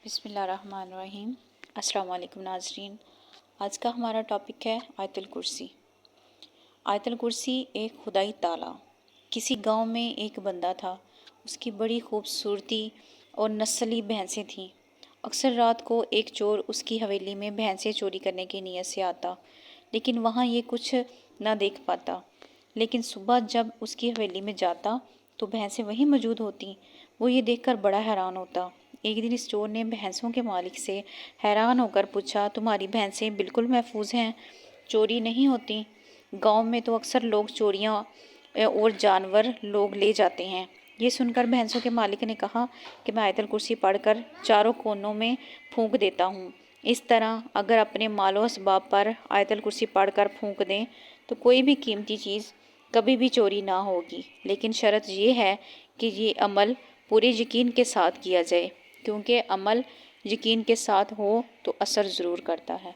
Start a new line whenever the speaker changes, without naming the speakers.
بسم اللہ الرحمن الرحیم۔ السلام علیکم ناظرین، آج کا ہمارا ٹاپک ہے آیت الکرسی۔ آیت الکرسی ایک خدائی تالا۔ کسی گاؤں میں ایک بندہ تھا، اس کی بڑی خوبصورتی اور نسلی بھینسیں تھیں۔ اکثر رات کو ایک چور اس کی حویلی میں بھینسیں چوری کرنے کی نیت سے آتا، لیکن وہاں یہ کچھ نہ دیکھ پاتا۔ لیکن صبح جب اس کی حویلی میں جاتا تو بھینسیں وہیں موجود ہوتیں۔ وہ یہ دیکھ کر بڑا حیران ہوتا۔ ایک دن اس چور نے بھینسوں کے مالک سے حیران ہو کر پوچھا، تمہاری بھینسیں بالکل محفوظ ہیں، چوری نہیں ہوتی؟ گاؤں میں تو اکثر لوگ چوریاں اور جانور لوگ لے جاتے ہیں۔ یہ سن کر بھینسوں کے مالک نے کہا کہ میں آیت الکرسی پڑھ کر چاروں کونوں میں پھونک دیتا ہوں۔ اس طرح اگر اپنے مال و اسباب پر آیت الکرسی پڑھ کر پھونک دیں تو کوئی بھی قیمتی چیز کبھی بھی چوری نہ ہوگی، لیکن شرط یہ ہے کہ یہ عمل پورے یقین کے ساتھ کیا جائے، کیونکہ عمل یقین کے ساتھ ہو تو اثر ضرور کرتا ہے۔